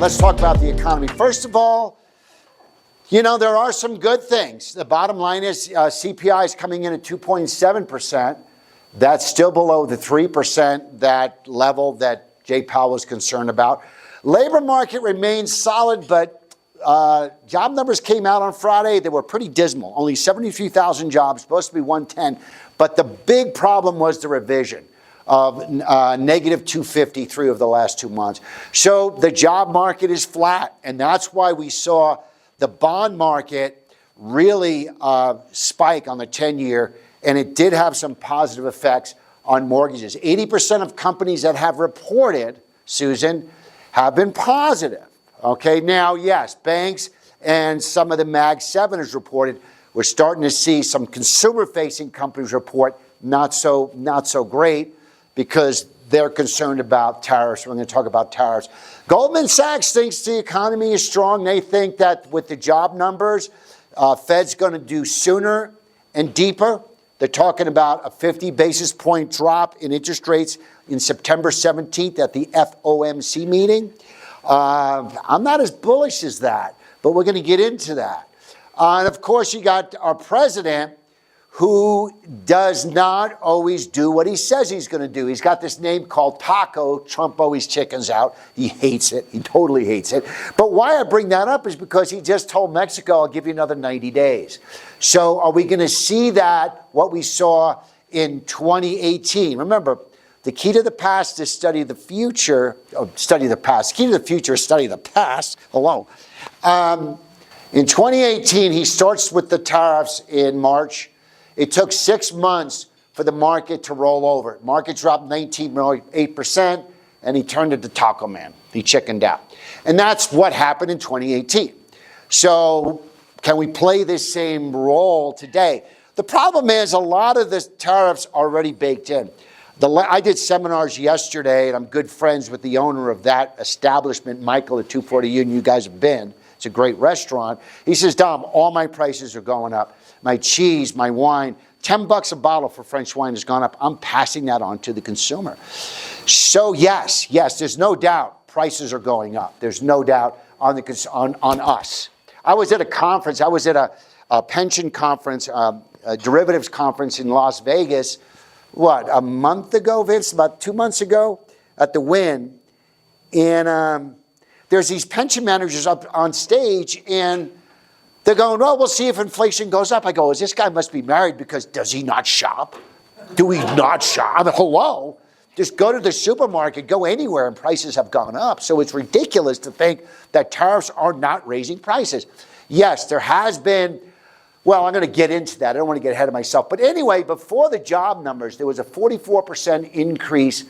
Let's talk about the economy. First of all, there are some good things. The bottom line is CPI is coming in at 2.7%. That's still below the 3%, that level that Jay Powell was concerned about. Labor market remains solid, but job numbers came out on Friday. They were pretty dismal. Only 73,000 jobs, supposed to be 110. But the big problem was the revision of negative 253 of the last 2 months. So the job market is flat, and that's why we saw the bond market really spike on the 10-year, and it did have some positive effects on mortgages. 80% of companies that have reported, Susan, have been positive. Okay, now, yes, banks and some of the Mag 7 has reported. We're starting to see some consumer-facing companies report not so great because they're concerned about tariffs. We're going to talk about tariffs. Goldman Sachs thinks the economy is strong. They think that with the job numbers, Fed's going to do sooner and deeper. They're talking about a 50 basis point drop in interest rates in September 17th at the FOMC meeting. I'm not as bullish as that, but we're going to get into that. And of course, you got our president who does not always do what he says he's going to do. He's got this name called Taco. Trump always chickens out. He hates it. He totally hates it. But why I bring that up is because he just told Mexico, I'll give you another 90 days. So are we going to see that, what we saw in 2018? Remember, the key to the past is study the future. Study the past. Key to the future is study the past. Hello. In 2018, he starts with the tariffs in March. It took 6 months for the market to roll over. Market dropped 19.8%, and he turned into Taco Man. He chickened out. And that's what happened in 2018. So can we play this same role today? The problem is a lot of the tariffs are already baked in. I did seminars yesterday, and I'm good friends with the owner of that establishment, Michael at 240 Union. You guys have been. It's a great restaurant. He says, Dom, all my prices are going up. My cheese, my wine, $10 a bottle for French wine has gone up. I'm passing that on to the consumer. So yes, there's no doubt prices are going up. There's no doubt on us. I was at a conference. I was at a pension conference, a derivatives conference in Las Vegas, a month ago, Vince? About 2 months ago at the Wynn. And there's these pension managers up on stage, and they're going, well, we'll see if inflation goes up. I go, this guy must be married because does he not shop? Do we not shop? I mean, hello? Just go to the supermarket, go anywhere, and prices have gone up. So it's ridiculous to think that tariffs are not raising prices. Yes, there has been, I'm going to get into that. I don't want to get ahead of myself. But anyway, before the job numbers, there was a 44% increase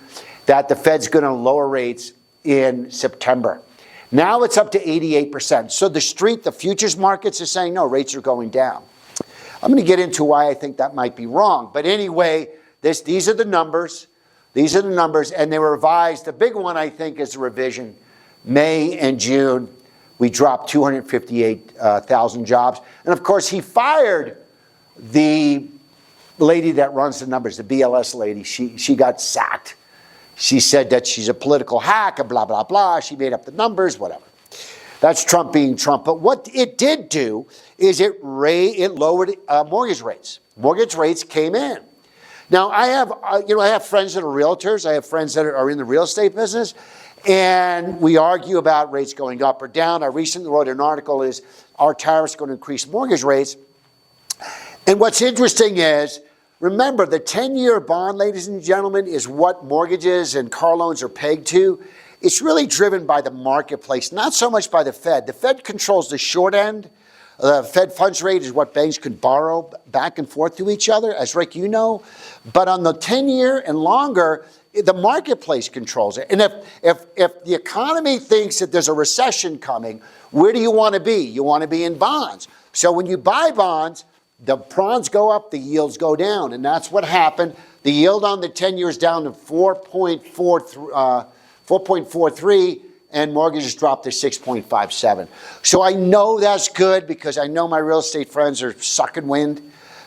that the Fed's going to lower rates in September. Now it's up to 88%. So the street, the futures markets are saying, no, rates are going down. I'm going to get into why I think that might be wrong. But anyway, these are the numbers. These are the numbers, and they were revised. The big one, I think, is the revision. May and June, we dropped 258,000 jobs. And, of course, he fired the lady that runs the numbers, the BLS lady. She got sacked. She said that she's a political hack, and blah, blah, blah. She made up the numbers, whatever. That's Trump being Trump. But what it did do is it lowered mortgage rates. Mortgage rates came in. Now, I have friends that are realtors. I have friends that are in the real estate business. And we argue about rates going up or down. I recently wrote an article, is our tariffs going to increase mortgage rates? And what's interesting is, remember, the 10-year bond, ladies and gentlemen, is what mortgages and car loans are pegged to. It's really driven by the marketplace, not so much by the Fed. The Fed controls the short end. The Fed funds rate is what banks can borrow back and forth to each other, as Rick, you know. But on the 10-year and longer, the marketplace controls it. And if the economy thinks that there's a recession coming, where do you want to be? You want to be in bonds. So when you buy bonds, the bonds go up, the yields go down, and that's what happened. The yield on the 10 years down to 4.43, and mortgages dropped to 6.57. So I know that's good because I know my real estate friends are sucking wind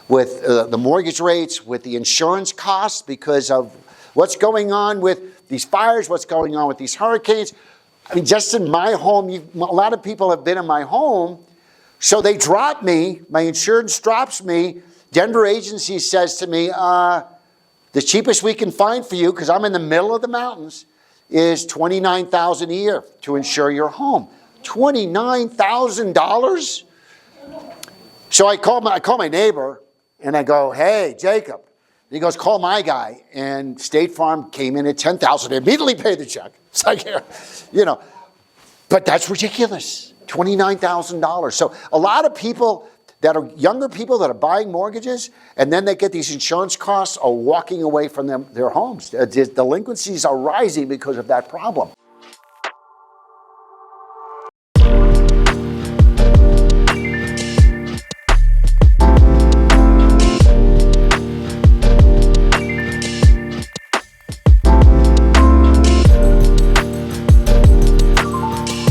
with the mortgage rates, with the insurance costs because of what's going on with these fires, what's going on with these hurricanes. I mean, just in my home, a lot of people have been in my home, so they drop me, my insurance drops me. Denver agency says to me, the cheapest we can find for you, because I'm in the middle of the mountains, is $29,000 a year to insure your home. $29,000? So I call my neighbor and I go, hey, Jacob. And he goes, call my guy. And State Farm came in at $10,000. They immediately paid the check. It's like, you know, but that's ridiculous. $29,000. So a lot of people that are younger people that are buying mortgages and then they get these insurance costs are walking away from their homes. Delinquencies are rising because of that problem.